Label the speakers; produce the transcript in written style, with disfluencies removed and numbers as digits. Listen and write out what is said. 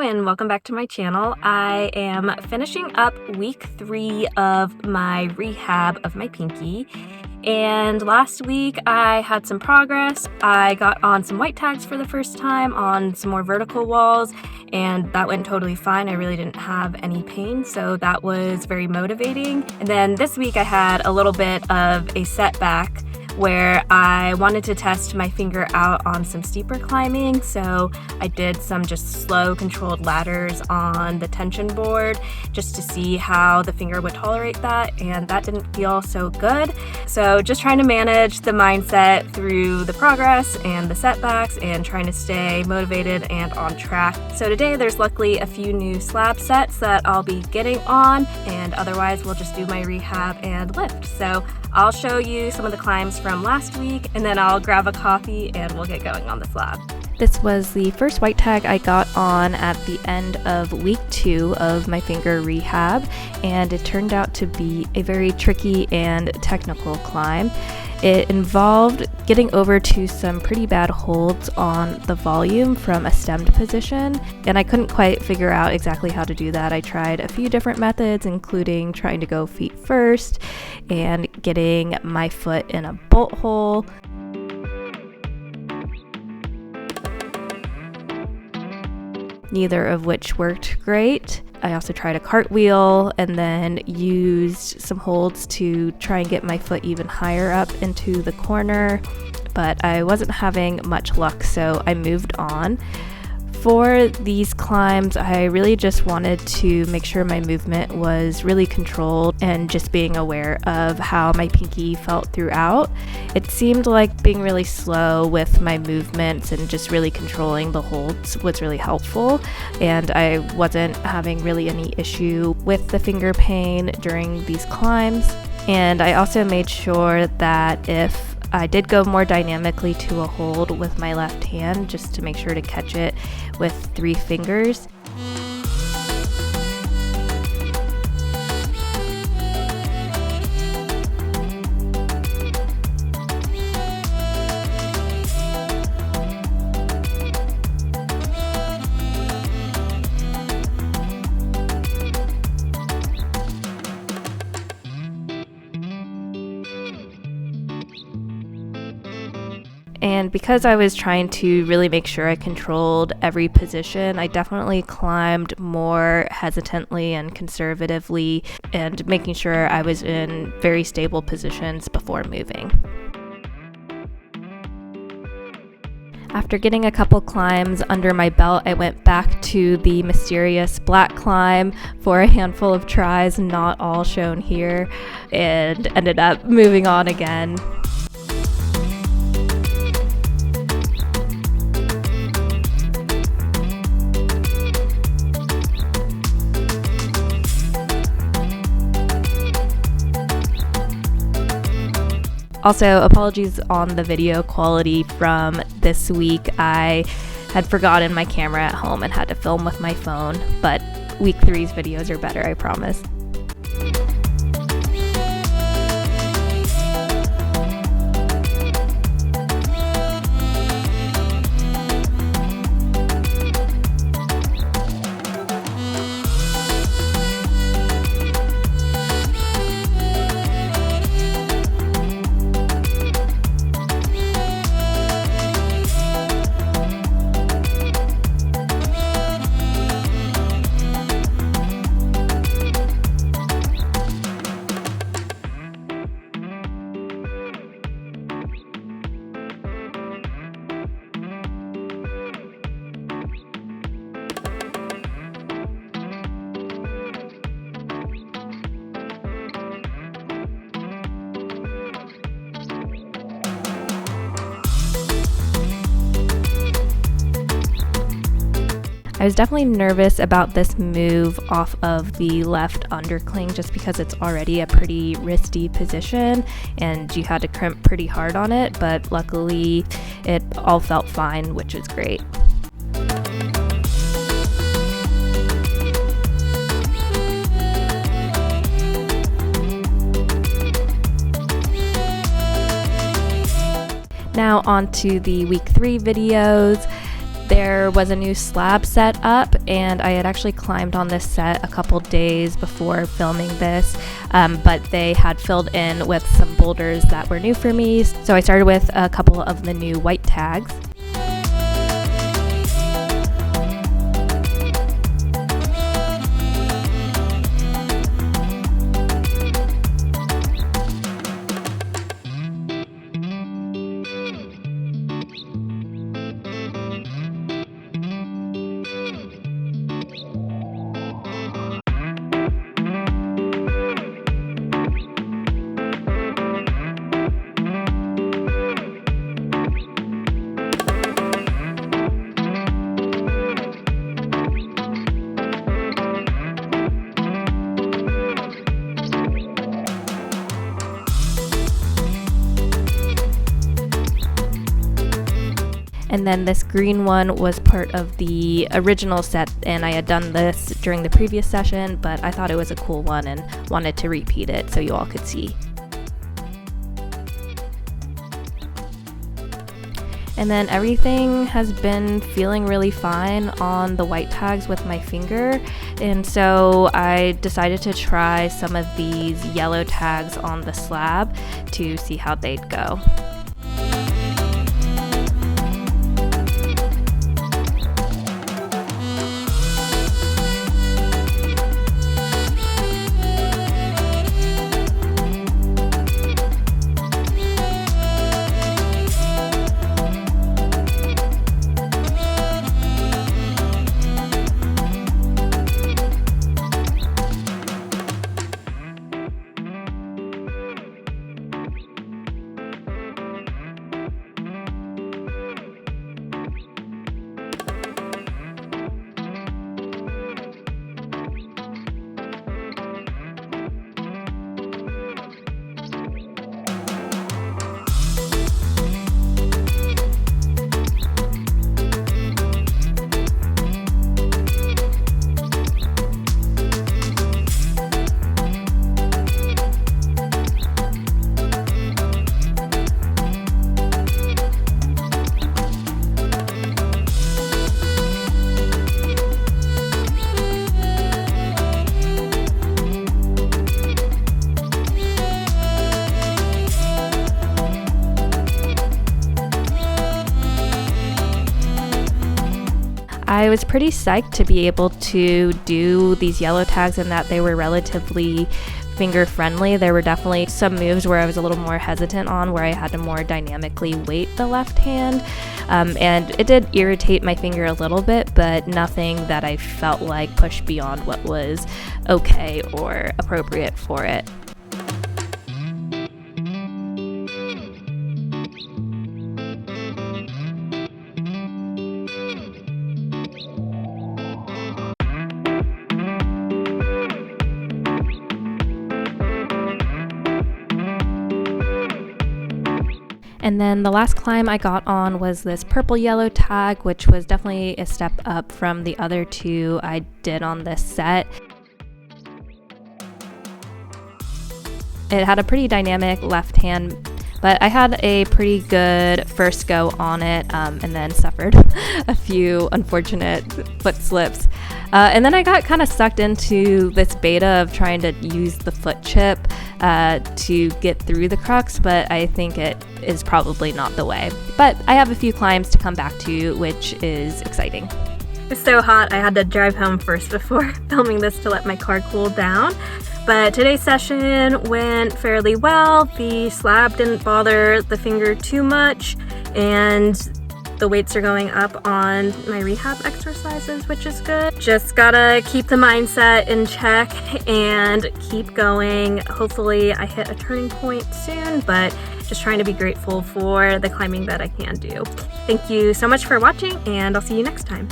Speaker 1: and welcome back to my channel. I am finishing up week 3 of my rehab of my pinky, and last week I had some progress. I got on some white tags for the first time on some more vertical walls, and that went totally fine. I really didn't have any pain, so that was very motivating. And then this week I had a little bit of a setback where I wanted to test my finger out on some steeper climbing, so I did some just slow controlled ladders on the tension board just to see how the finger would tolerate that, and that didn't feel so good. So just trying to manage the mindset through the progress and the setbacks and trying to stay motivated and on track. So today there's luckily a few new slab sets that I'll be getting on, and otherwise we'll just do my rehab and lift. So I'll show you some of the climbs from last week, and then I'll grab a coffee and we'll get going on the slab. This was the first white tag I got on at the end of week 2 of my finger rehab, and it turned out to be a very tricky and technical climb. It involved getting over to some pretty bad holds on the volume from a stemmed position, and I couldn't quite figure out exactly how to do that. I tried a few different methods, including trying to go feet first and getting my foot in a bolt hole. Neither of which worked great. I also tried a cartwheel and then used some holds to try and get my foot even higher up into the corner, but I wasn't having much luck, so I moved on. For these climbs, I really just wanted to make sure my movement was really controlled and just being aware of how my pinky felt throughout. It seemed like being really slow with my movements and just really controlling the holds was really helpful, and I wasn't having really any issue with the finger pain during these climbs. And I also made sure that if I did go more dynamically to a hold with my left hand, just to make sure to catch it with 3 fingers. And because I was trying to really make sure I controlled every position, I definitely climbed more hesitantly and conservatively, and making sure I was in very stable positions before moving. After getting a couple climbs under my belt, I went back to the mysterious black climb for a handful of tries, not all shown here, and ended up moving on again. Also, apologies on the video quality from this week. I had forgotten my camera at home and had to film with my phone, but week 3's videos are better, I promise. I was definitely nervous about this move off of the left undercling just because it's already a pretty wristy position and you had to crimp pretty hard on it, but luckily it all felt fine, which is great. Now on to the week 3 videos. There was a new slab set up, and I had actually climbed on this set a couple days before filming this, but they had filled in with some boulders that were new for me, so I started with a couple of the new white tags. And then this green one was part of the original set, and I had done this during the previous session, but I thought it was a cool one and wanted to repeat it so you all could see. And then everything has been feeling really fine on the white tags with my finger, and so I decided to try some of these yellow tags on the slab to see how they'd go. I was pretty psyched to be able to do these yellow tags and that they were relatively finger friendly. There were definitely some moves where I was a little more hesitant on, where I had to more dynamically weight the left hand, and it did irritate my finger a little bit, but nothing that I felt like pushed beyond what was okay or appropriate for it. And then the last climb I got on was this purple yellow tag, which was definitely a step up from the other two I did on this set. It had a pretty dynamic left hand, but I had a pretty good first go on it, and then suffered a few unfortunate foot slips. And then I got kind of sucked into this beta of trying to use the foot chip to get through the crux, but I think it is probably not the way. But I have a few climbs to come back to, which is exciting.
Speaker 2: It's so hot, I had to drive home first before filming this to let my car cool down. But today's session went fairly well. The slab didn't bother the finger too much, and the weights are going up on my rehab exercises, which is good. Just gotta keep the mindset in check and keep going. Hopefully I hit a turning point soon, but just trying to be grateful for the climbing that I can do. Thank you so much for watching, and I'll see you next time.